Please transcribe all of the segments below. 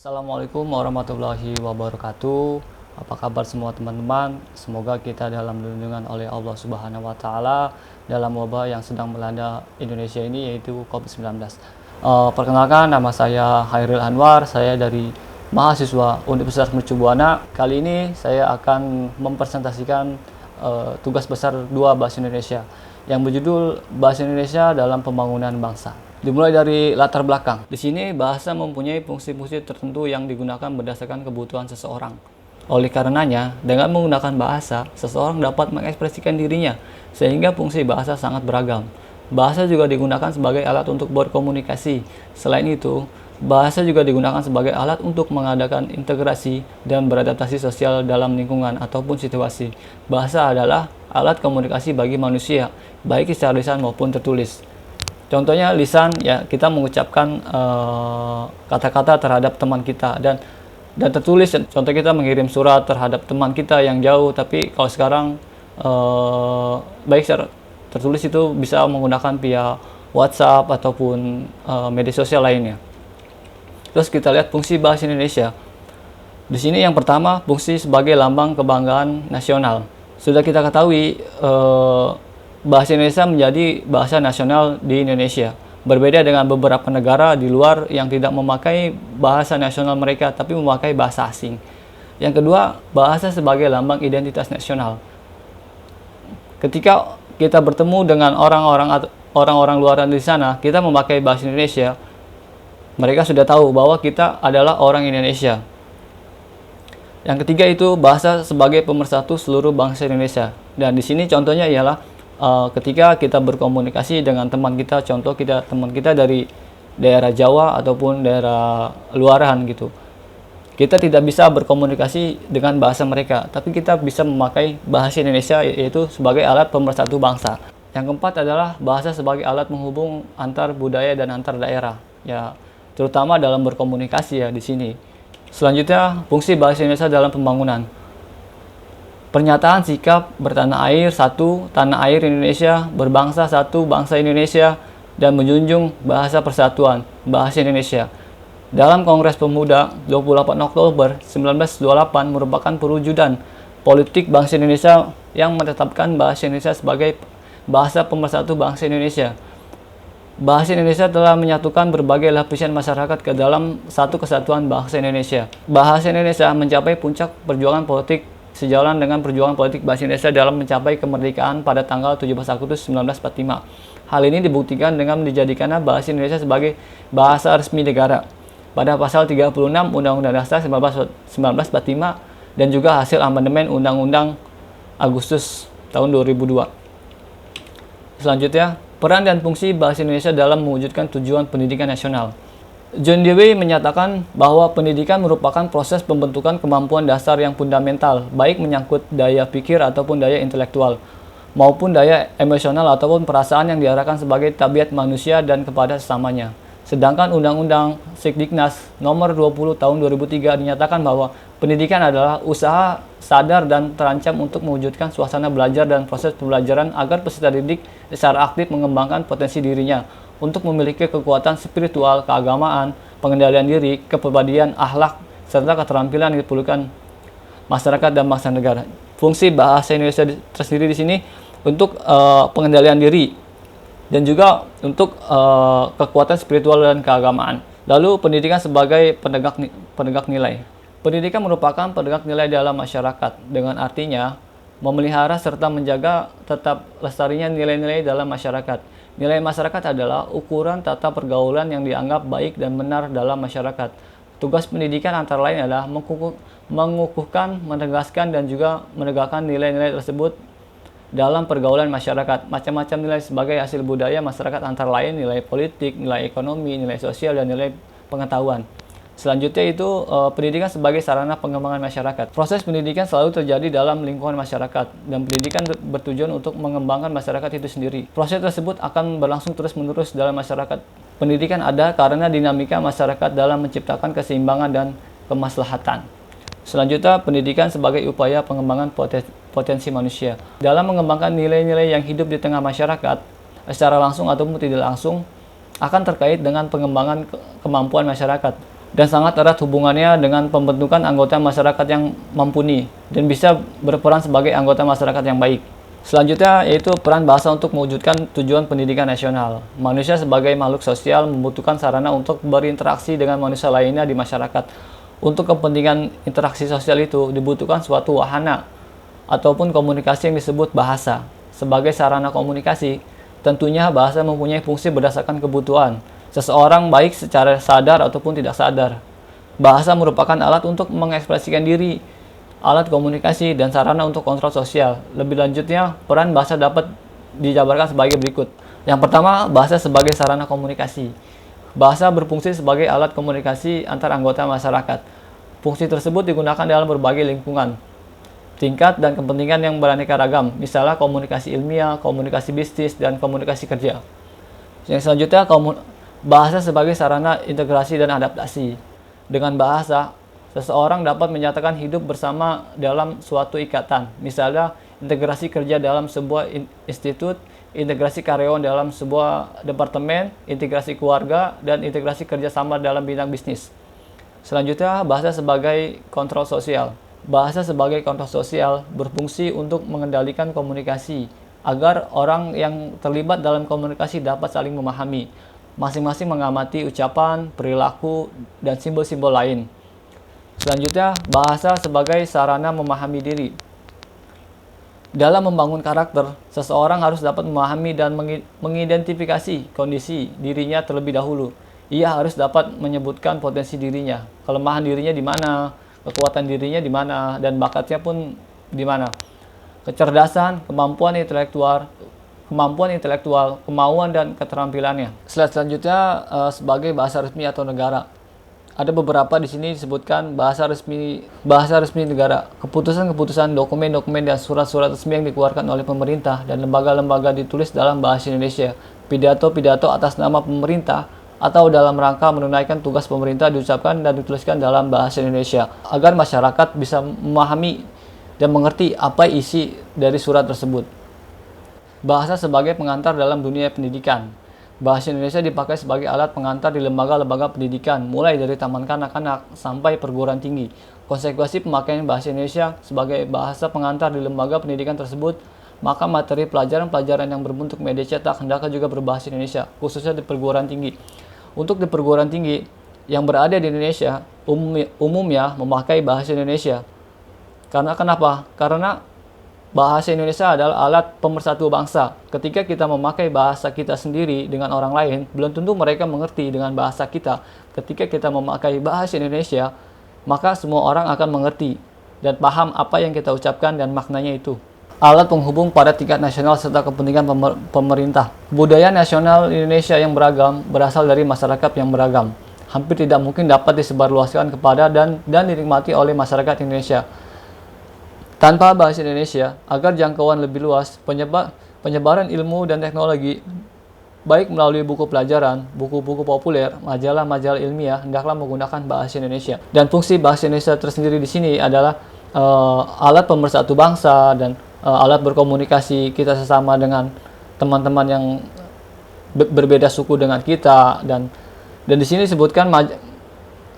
Assalamualaikum warahmatullahi wabarakatuh. Apa kabar semua teman-teman? Semoga kita dalam lindungan oleh Allah Subhanahu wa taala dalam wabah yang sedang melanda Indonesia ini, yaitu COVID-19. Perkenalkan, nama saya Hairil Anwar, saya dari mahasiswa Universitas Mercu Buana. Kali ini saya akan mempresentasikan tugas besar 2 Bahasa Indonesia yang berjudul Bahasa Indonesia dalam Pembangunan Bangsa. Dimulai dari latar belakang. Di sini bahasa mempunyai fungsi-fungsi tertentu yang digunakan berdasarkan kebutuhan seseorang. Oleh karenanya, dengan menggunakan bahasa, seseorang dapat mengekspresikan dirinya, sehingga fungsi bahasa sangat beragam. Bahasa juga digunakan sebagai alat untuk berkomunikasi. Selain itu, bahasa juga digunakan sebagai alat untuk mengadakan integrasi dan beradaptasi sosial dalam lingkungan ataupun situasi. Bahasa adalah alat komunikasi bagi manusia, baik secara lisan maupun tertulis. Contohnya lisan, ya kita mengucapkan kata-kata terhadap teman kita, dan tertulis, contoh kita mengirim surat terhadap teman kita yang jauh. Tapi kalau sekarang baik secara tertulis itu bisa menggunakan via WhatsApp ataupun media sosial lainnya. Terus kita lihat fungsi bahasa Indonesia. Di sini yang pertama, fungsi sebagai lambang kebanggaan nasional. Sudah kita ketahui bahasa Indonesia menjadi bahasa nasional di Indonesia. Berbeda dengan beberapa negara di luar yang tidak memakai bahasa nasional mereka, tapi memakai bahasa asing. Yang kedua, bahasa sebagai lambang identitas nasional. Ketika kita bertemu dengan orang-orang luar di sana, kita memakai bahasa Indonesia, mereka sudah tahu bahwa kita adalah orang Indonesia. Yang ketiga itu bahasa sebagai pemersatu seluruh bangsa Indonesia. Dan di sini contohnya ialah ketika kita berkomunikasi dengan teman kita, contoh teman kita dari daerah Jawa ataupun daerah luaran gitu, kita tidak bisa berkomunikasi dengan bahasa mereka, tapi kita bisa memakai bahasa Indonesia, yaitu sebagai alat pemersatu bangsa. Yang keempat adalah bahasa sebagai alat menghubung antar budaya dan antar daerah, ya terutama dalam berkomunikasi ya di sini. Selanjutnya, fungsi bahasa Indonesia dalam pembangunan. Pernyataan sikap bertanah air satu, tanah air Indonesia, berbangsa satu, bangsa Indonesia, dan menjunjung bahasa persatuan, bahasa Indonesia. Dalam Kongres Pemuda 28 Oktober 1928 merupakan perwujudan politik bangsa Indonesia yang menetapkan bahasa Indonesia sebagai bahasa pemersatu bangsa Indonesia. Bahasa Indonesia telah menyatukan berbagai lapisan masyarakat ke dalam satu kesatuan bangsa Indonesia. Bahasa Indonesia mencapai puncak perjuangan politik sejalan dengan perjuangan politik bahasa Indonesia dalam mencapai kemerdekaan pada tanggal 17 Agustus 1945. Hal ini dibuktikan dengan dijadikannya bahasa Indonesia sebagai bahasa resmi negara pada pasal 36 Undang-Undang Dasar 1945 dan juga hasil amandemen Undang-Undang Agustus tahun 2002. Selanjutnya, peran dan fungsi bahasa Indonesia dalam mewujudkan tujuan pendidikan nasional. John Dewey menyatakan bahwa pendidikan merupakan proses pembentukan kemampuan dasar yang fundamental, baik menyangkut daya pikir ataupun daya intelektual, maupun daya emosional ataupun perasaan yang diarahkan sebagai tabiat manusia dan kepada sesamanya. Sedangkan Undang-Undang Sikdiknas Nomor 20 Tahun 2003 dinyatakan bahwa pendidikan adalah usaha sadar dan terancam untuk mewujudkan suasana belajar dan proses pembelajaran agar peserta didik secara aktif mengembangkan potensi dirinya untuk memiliki kekuatan spiritual, keagamaan, pengendalian diri, kepribadian, akhlak, serta keterampilan yang diperlukan masyarakat dan bangsa negara. Fungsi bahasa Indonesia tersendiri di sini untuk pengendalian diri dan juga untuk kekuatan spiritual dan keagamaan. Lalu pendidikan sebagai penegak nilai. Pendidikan merupakan penegak nilai dalam masyarakat, dengan artinya memelihara serta menjaga tetap lestarinya nilai-nilai dalam masyarakat. Nilai masyarakat adalah ukuran tata pergaulan yang dianggap baik dan benar dalam masyarakat. Tugas pendidikan antara lain adalah mengukuhkan, menegaskan, dan juga menegakkan nilai-nilai tersebut dalam pergaulan masyarakat. Macam-macam nilai sebagai hasil budaya masyarakat antara lain nilai politik, nilai ekonomi, nilai sosial, dan nilai pengetahuan. Selanjutnya itu pendidikan sebagai sarana pengembangan masyarakat. Proses pendidikan selalu terjadi dalam lingkungan masyarakat, dan pendidikan bertujuan untuk mengembangkan masyarakat itu sendiri. Proses tersebut akan berlangsung terus-menerus dalam masyarakat. Pendidikan ada karena dinamika masyarakat dalam menciptakan keseimbangan dan kemaslahatan. Selanjutnya, pendidikan sebagai upaya pengembangan potensi manusia. Dalam mengembangkan nilai-nilai yang hidup di tengah masyarakat, secara langsung ataupun tidak langsung, akan terkait dengan pengembangan kemampuan masyarakat. dan sangat erat hubungannya dengan pembentukan anggota masyarakat yang mumpuni dan bisa berperan sebagai anggota masyarakat yang baik. Selanjutnya yaitu peran bahasa untuk mewujudkan tujuan pendidikan nasional. Manusia sebagai makhluk sosial membutuhkan sarana untuk berinteraksi dengan manusia lainnya di masyarakat. Untuk kepentingan interaksi sosial itu dibutuhkan suatu wahana ataupun komunikasi yang disebut bahasa. Sebagai sarana komunikasi, tentunya bahasa mempunyai fungsi berdasarkan kebutuhan seseorang baik secara sadar ataupun tidak sadar. Bahasa merupakan alat untuk mengekspresikan diri, alat komunikasi, dan sarana untuk kontrol sosial. Lebih lanjutnya, peran bahasa dapat dijabarkan sebagai berikut. Yang pertama, bahasa sebagai sarana komunikasi. Bahasa berfungsi sebagai alat komunikasi antar anggota masyarakat. Fungsi tersebut digunakan dalam berbagai lingkungan, tingkat, dan kepentingan yang beraneka ragam, misalnya komunikasi ilmiah, komunikasi bisnis, dan komunikasi kerja. Yang selanjutnya, bahasa sebagai sarana integrasi dan adaptasi. Dengan bahasa, seseorang dapat menyatakan hidup bersama dalam suatu ikatan, misalnya integrasi kerja dalam sebuah institut, integrasi karyawan dalam sebuah departemen, integrasi keluarga, dan integrasi kerjasama dalam bidang bisnis. Selanjutnya, bahasa sebagai kontrol sosial. Bahasa sebagai kontrol sosial berfungsi untuk mengendalikan komunikasi, agar orang yang terlibat dalam komunikasi dapat saling memahami, masing-masing mengamati ucapan, perilaku, dan simbol-simbol lain. Selanjutnya, bahasa sebagai sarana memahami diri. Dalam membangun karakter, seseorang harus dapat memahami dan mengidentifikasi kondisi dirinya terlebih dahulu. Ia harus dapat menyebutkan potensi dirinya, kelemahan dirinya di mana, kekuatan dirinya di mana, dan bakatnya pun di mana. Kecerdasan, kemampuan intelektual, kemauan dan keterampilannya. Slide selanjutnya sebagai bahasa resmi atau negara. Ada beberapa di sini disebutkan bahasa resmi negara. Keputusan-keputusan, dokumen-dokumen, dan surat-surat resmi yang dikeluarkan oleh pemerintah dan lembaga-lembaga ditulis dalam bahasa Indonesia. Pidato-pidato atas nama pemerintah atau dalam rangka menunaikan tugas pemerintah diucapkan dan dituliskan dalam bahasa Indonesia agar masyarakat bisa memahami dan mengerti apa isi dari surat tersebut. Bahasa sebagai pengantar dalam dunia pendidikan. Bahasa Indonesia dipakai sebagai alat pengantar di lembaga-lembaga pendidikan, mulai dari taman kanak-kanak sampai perguruan tinggi. Konsekuensi pemakaian bahasa Indonesia sebagai bahasa pengantar di lembaga pendidikan tersebut, maka materi pelajaran-pelajaran yang berbentuk media cetak hendaknya juga berbahasa Indonesia, khususnya di perguruan tinggi. Untuk di perguruan tinggi yang berada di Indonesia, umumnya memakai bahasa Indonesia. Karena kenapa? Karena bahasa Indonesia adalah alat pemersatu bangsa. Ketika kita memakai bahasa kita sendiri dengan orang lain, belum tentu mereka mengerti dengan bahasa kita. Ketika kita memakai bahasa Indonesia, maka semua orang akan mengerti dan paham apa yang kita ucapkan dan maknanya itu. Alat penghubung pada tingkat nasional serta kepentingan pemerintah. Budaya nasional Indonesia yang beragam berasal dari masyarakat yang beragam. Hampir tidak mungkin dapat disebarluaskan kepada dan dinikmati oleh masyarakat Indonesia tanpa bahasa Indonesia. Agar jangkauan lebih luas, penyebaran ilmu dan teknologi, baik melalui buku pelajaran, buku-buku populer, majalah-majalah ilmiah, hendaklah menggunakan bahasa Indonesia. Dan fungsi bahasa Indonesia tersendiri di sini adalah alat pemersatu bangsa dan alat berkomunikasi kita sesama dengan teman-teman yang berbeda suku dengan kita. Dan di sini disebutkan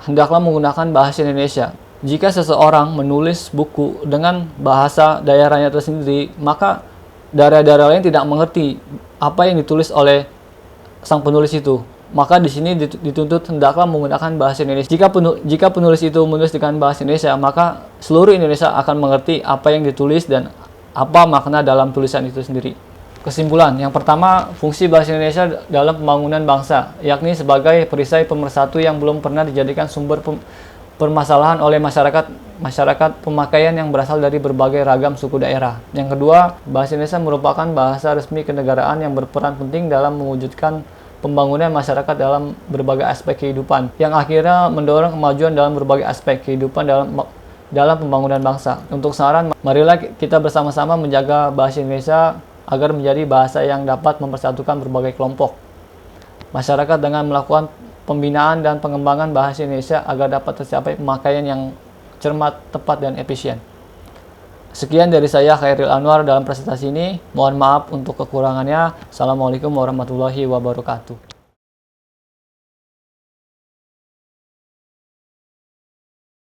hendaklah menggunakan bahasa Indonesia. Jika seseorang menulis buku dengan bahasa daerahnya tersendiri, maka daerah-daerah lain tidak mengerti apa yang ditulis oleh sang penulis itu. Maka di sini dituntut hendaklah menggunakan bahasa Indonesia. Jika penulis itu menulis dengan bahasa Indonesia, maka seluruh Indonesia akan mengerti apa yang ditulis dan apa makna dalam tulisan itu sendiri. Kesimpulan, yang pertama, fungsi bahasa Indonesia dalam pembangunan bangsa, yakni sebagai perisai pemersatu yang belum pernah dijadikan sumber permasalahan oleh masyarakat pemakaian yang berasal dari berbagai ragam suku daerah. Yang kedua, bahasa Indonesia merupakan bahasa resmi kenegaraan yang berperan penting dalam mewujudkan pembangunan masyarakat dalam berbagai aspek kehidupan, yang akhirnya mendorong kemajuan dalam berbagai aspek kehidupan dalam pembangunan bangsa. Untuk saran, marilah kita bersama-sama menjaga bahasa Indonesia agar menjadi bahasa yang dapat mempersatukan berbagai kelompok masyarakat dengan melakukan pembinaan dan pengembangan bahasa Indonesia agar dapat tercapai pemakaian yang cermat, tepat, dan efisien. Sekian dari saya, Khairil Anwar, dalam presentasi ini. Mohon maaf untuk kekurangannya. Assalamualaikum warahmatullahi wabarakatuh.